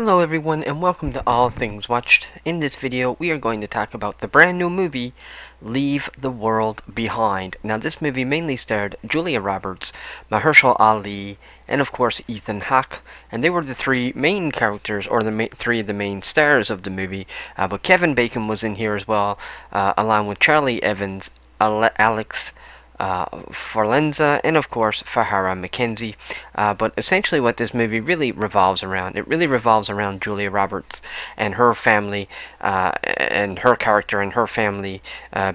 Hello everyone and welcome to All Things Watched. In this video we are going to talk about the brand new movie Leave the World Behind. Now this movie mainly starred Julia Roberts, Myha'la Ali, and of course Ethan Hawke, and they were the three main characters, or the three of the main stars of the movie, but Kevin Bacon was in here as well, along with Charlie Evans, Alex Forlenza, and of course Farrah McKenzie. But essentially what this movie really revolves around, it really revolves around Julia Roberts and her family, and her character and her family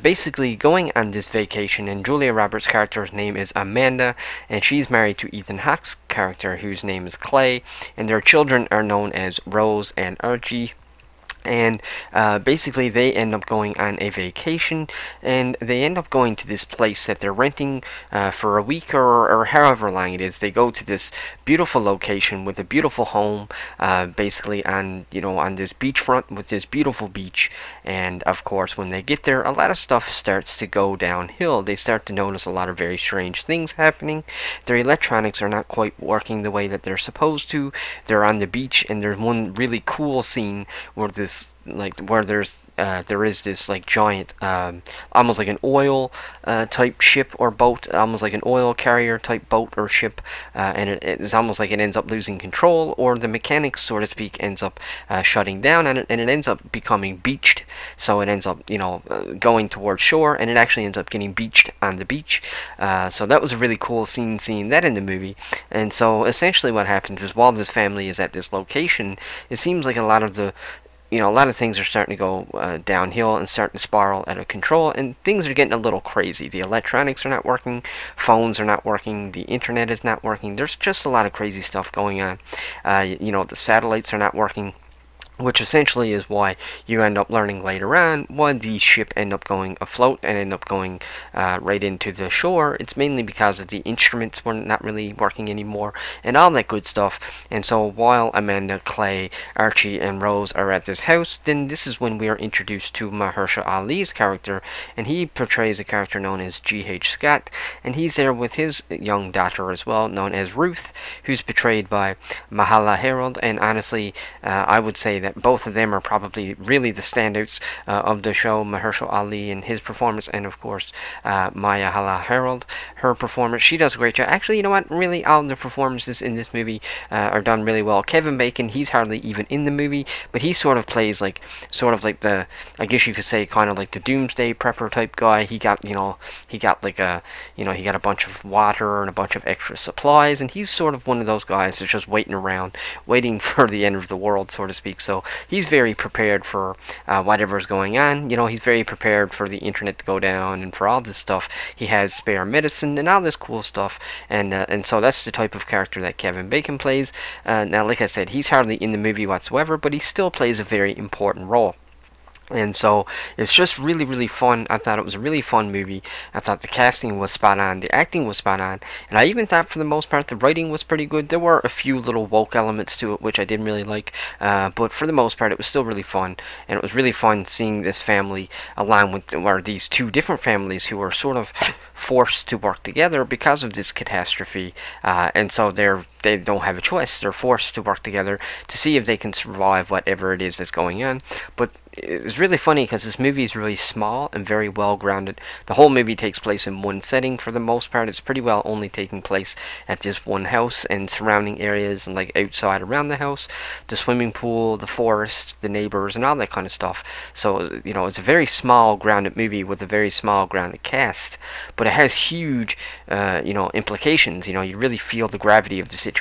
basically going on this vacation. And Julia Roberts' character's name is Amanda, and she's married to Ethan Hawke's character, whose name is Clay, and their children are known as Rose and Archie. And basically they end up going on a vacation, and they end up going to this place that they're renting for a week or however long it is. They go to this beautiful location with a beautiful home, basically on this beachfront with this beautiful beach. And of course when they get there, a lot of stuff starts to go downhill. They start to notice a lot of very strange things happening. Their electronics are not quite working the way that they're supposed to. They're on the beach, and there's one really cool scene where there is this like giant, almost like an oil type ship or boat, almost like an oil carrier type boat or ship, and it's almost like it ends up losing control, or the mechanics, so to speak, ends up shutting down on it, and it ends up becoming beached. So it ends up going towards shore, and it actually ends up getting beached on the beach. So that was a really cool scene, seeing that in the movie. And so essentially what happens is, while this family is at this location, it seems like a lot of things are starting to go downhill and starting to spiral out of control, and things are getting a little crazy. The electronics are not working, phones are not working, the internet is not working. There's just a lot of crazy stuff going on. The satellites are not working, which essentially is why you end up learning later on why the ship end up going afloat and end up going right into the shore. It's mainly because of the instruments were not really working anymore and all that good stuff. And so while Amanda, Clay, Archie, and Rose are at this house, then this is when we are introduced to Myha'la Ali's character, and he portrays a character known as G.H. Scott, and he's there with his young daughter as well, known as Ruth, who's portrayed by Myha'la Herald. And honestly, I would say that both of them are probably really the standouts of the show. Myha'la Ali and his performance, and of course Myha'la Herald, her performance. She does a great job. Actually, you know what? Really, all the performances in this movie are done really well. Kevin Bacon, he's hardly even in the movie, but he sort of plays like the, I guess you could say, kind of like the doomsday prepper type guy. He got like a he got a bunch of water and a bunch of extra supplies, and he's sort of one of those guys that's just waiting around, waiting for the end of the world, so to speak. So he's very prepared for whatever's going on. He's very prepared for the internet to go down and for all this stuff. He has spare medicine and all this cool stuff, and so that's the type of character that Kevin Bacon plays. Now, like I said, he's hardly in the movie whatsoever, but he still plays a very important role. And so it's just really, really fun. I thought it was a really fun movie. I thought the casting was spot on, the acting was spot on, and I even thought for the most part the writing was pretty good. There were a few little woke elements to it which I didn't really like, but for the most part it was still really fun. And it was really fun seeing this family along with these two different families who are sort of forced to work together because of this catastrophe, and so they don't have a choice. They're forced to work together to see if they can survive whatever it is that's going on. But it's really funny because this movie is really small and very well grounded. The whole movie takes place in one setting for the most part. It's pretty well only taking place at this one house and surrounding areas and like outside around the house, the swimming pool, the forest, the neighbors, and all that kind of stuff. So it's a very small grounded movie with a very small grounded cast, but it has huge implications. You really feel the gravity of the situation.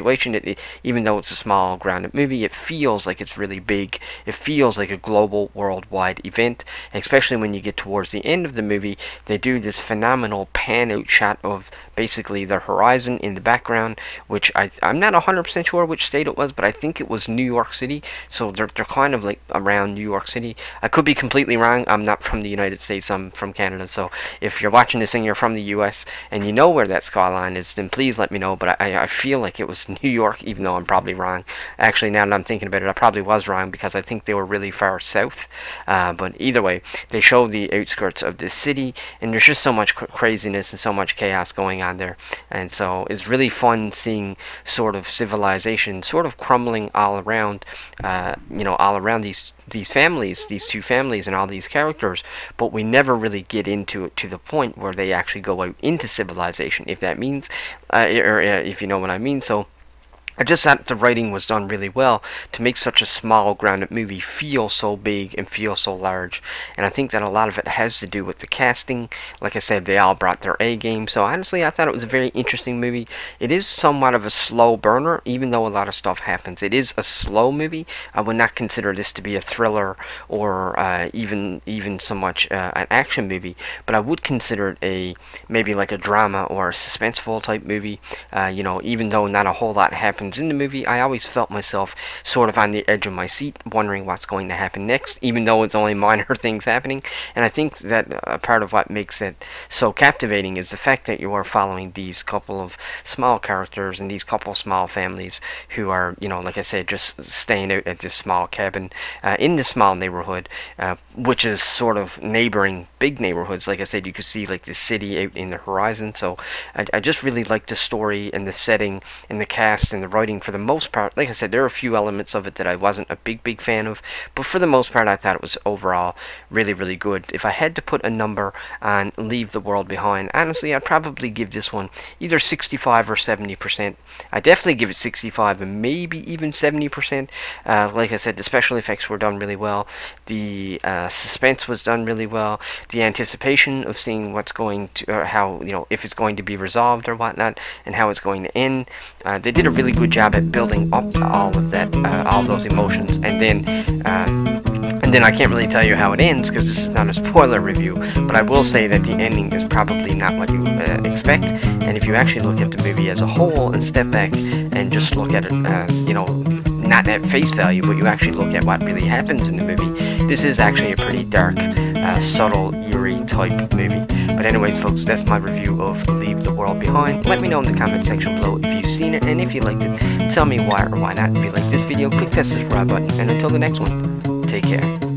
Even though it's a small grounded movie, it feels like it's really big. It feels like a global, worldwide event, especially when you get towards the end of the movie. They do this phenomenal pan out shot of basically the horizon in the background, which I'm not 100% sure which state it was, but I think it was New York City. So they're kind of like around New York City. I could be completely wrong. I'm not from the United States. I'm from Canada. So if you're watching this and you're from the US and you know where that skyline is, then please let me know. But I feel like it was Angeles, New York, even though I'm probably wrong. Actually, now that I'm thinking about it, I probably was wrong because I think they were really far south. But either way, they show the outskirts of this city, and there's just so much craziness and so much chaos going on there. And so it's really fun seeing sort of civilization sort of crumbling all around, all around these families, these two families and all these characters, but we never really get into it to the point where they actually go out into civilization, if that means, if you know what I mean. So I just thought the writing was done really well to make such a small, grounded movie feel so big and feel so large. And I think that a lot of it has to do with the casting. Like I said, they all brought their A game. So honestly, I thought it was a very interesting movie. It is somewhat of a slow burner, even though a lot of stuff happens. It is a slow movie. I would not consider this to be a thriller or even so much an action movie. But I would consider it maybe like a drama or a suspenseful type movie. Even though not a whole lot happens in the movie, I always felt myself sort of on the edge of my seat, wondering what's going to happen next, even though it's only minor things happening. And I think that part of what makes it so captivating is the fact that you are following these couple of small characters and these couple small families who are, like I said, just staying out at this small cabin in this small neighborhood, which is sort of neighboring big neighborhoods. Like I said, you could see like the city out in the horizon. So I just really like the story and the setting and the cast and the writing for the most part. Like I said, there are a few elements of it that I wasn't a big fan of, but for the most part I thought it was overall really good. If I had to put a number on Leave the World Behind, honestly I'd probably give this one either 65 or 70%. I definitely give it 65 and maybe even 70%. Like I said, the special effects were done really well, the suspense was done really well, the anticipation of seeing what's going to, how, if it's going to be resolved or whatnot, and how it's going to end. They did a really good job at building up all of that, all those emotions, and then I can't really tell you how it ends because this is not a spoiler review, but I will say that the ending is probably not what you expect. And if you actually look at the movie as a whole and step back and just look at it, not at face value, but you actually look at what really happens in the movie, this is actually a pretty dark, subtle, eerie type movie. But anyways, folks, that's my review of Leave the World Behind. Let me know in the comment section below if you've seen it, and if you liked it, tell me why or why not. If you like this video, click that subscribe button, and until the next one, take care.